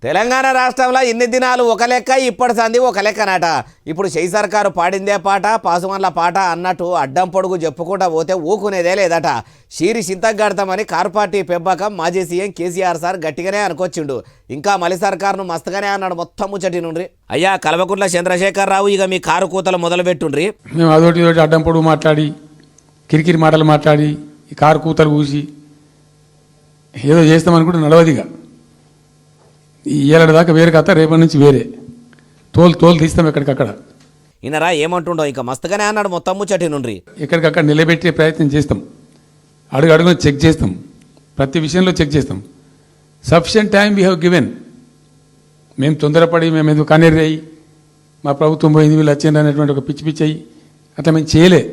తెలంగాణ రాష్ట్రంలో ఇన్ని దినాలు ఒక లెక్క ఇప్పటి సంది ఒక లెక్కనట. ఇప్పుడు షెయి సర్కారు పాడిందే పాట పాసుమన్ల పాట అన్నట్టు అడ్డం పొడుగు చెప్పుకుంటా పోతే ఊకునేదే లేదట. షీరి చింతగడతామని కారు పార్టీ పెంపకం మాజీ సీఎం కేసీఆర్ సార్ గట్టిగానే అనుకొచ్చిండు. ఇంకా మలి సర్కారును మస్తుగానే అన్నాడు. మొత్తం ముచ్చటి నుండ్రి. అయ్యా కల్వకుంట్ల చంద్రశేఖర్ రావు ఇక మీ కారు కూతలు మొదలు పెట్టుండ్రి. మేము అదొకటి ఇదొకటి అడ్డం పొడుగు మాట్లాడి కిరికిరి మాటలు మాట్లాడి ఈ కారు కూతలు కూసి ఏదో చేస్తామనుకుంటే నడవదిగా. ఈ ఏళ్ళ దాకా వేరే కథ, రేపటి నుంచి వేరే తోలు తీస్తాం ఎక్కడికక్కడ. ఈయనరా ఏమంటుండో ఇంకా మస్తుగానే అన్నాడు. మొత్తం ముచ్చటి నుండ్రి. ఎక్కడికక్కడ నిలబెట్టే ప్రయత్నం చేస్తాం. అడుగున చెక్ చేస్తాం. ప్రతి విషయంలో చెక్ చేస్తాం. Sufficient time we have given. మేము తొందరపడి మేము ఎందుకు కన్నెర్రాయి మా ప్రభుత్వం పోయింది వీళ్ళు వచ్చింది అనేటువంటి ఒక పిచ్చి అయ్యి అట్లా మేము చేయలే.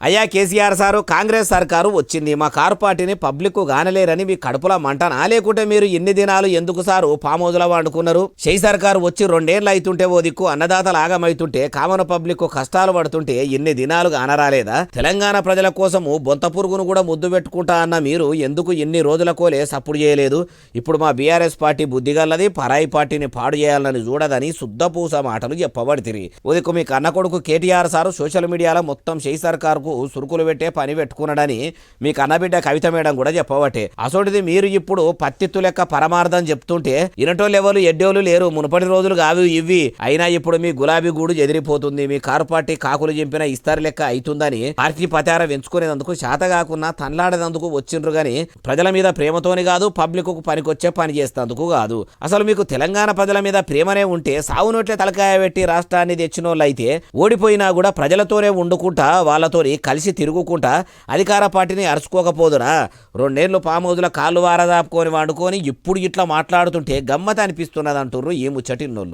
అయ్యా కేసీఆర్ సారు కాంగ్రెస్ సర్కారు వచ్చింది, మా కారు పార్టీని పబ్లిక్ గానలేరని మీ కడుపులో మంటనా? లేకుంటే మీరు ఎన్ని దినాలు ఎందుకు సారు ఫామ్ హౌజ్లో వండుకున్నారు? షెయి సర్కారు వచ్చి 2 ఏళ్ళు అవుతుంటే ఓ దిక్కు అన్నదాతలు ఆగమైతుంటే కామన్ పబ్లిక్ కష్టాలు పడుతుంటే ఎన్ని దినాలు గానరాలేదా? తెలంగాణ ప్రజల కోసము బొంత పురుగును కూడా ముద్దు పెట్టుకుంటా అన్న మీరు ఎందుకు ఎన్ని రోజుల కోలే సప్పుడు చేయలేదు? ఇప్పుడు మా బీఆర్ఎస్ పార్టీ బుద్ధిగల్లది, పరాయి పార్టీని పాడు చేయాలని చూడదని శుద్ధపూస మాటలు చెప్పబడితిరి. ఓ దిక్కు మీ కన్న కొడుకు కేటీఆర్ సారు సోషల్ మీడియాలో మొత్తం షెయి సర్కారు సురుకులు పెట్టే పని పెట్టుకున్నాడని మీ కన్నబిడ్డ కవిత మేడం కూడా చెప్పబట్టే. అసోటిది మీరు ఇప్పుడు పత్తిత్తు లెక్క పరమార్థం చెప్తుంటే ఇనటోళ్ళు ఎవరు ఎడ్డోళ్ళు లేరు. మునుపటి రోజులు కావి ఇవి. అయినా ఇప్పుడు మీ గులాబీ గూడు ఎదిరిపోతుంది. మీ కారు పార్టీ కాకులు చింపిన ఇస్తారు లెక్క అవుతుందని పార్టీ పతార వెంచుకునేందుకు శాత కాకుండా తన్లాడేందుకు వచ్చిండ్రు గాని ప్రజల మీద ప్రేమతోని కాదు, పబ్లిక్ కు పనికొచ్చే పని చేస్తేందుకు కాదు. అసలు మీకు తెలంగాణ ప్రజల మీద ప్రేమనే ఉంటే సావునోట్లే తలకాయ పెట్టి రాష్ట్రాన్ని తెచ్చినోళ్ళైతే ఓడిపోయినా కూడా ప్రజలతోనే వండుకుంటా వాళ్ళతో కలిసి తిరుగుకుంటా అధికార పార్టీని అరుచుకోకపోదురా? 2 ఏళ్ళు ఫామ్ హౌజ్లో కాళ్ళు వారదాపుకొని వండుకొని ఇప్పుడు ఇట్లా మాట్లాడుతుంటే గమ్మత అనిపిస్తున్నది అంటుర్రు ఈ ముచ్చటిన్నోళ్ళు.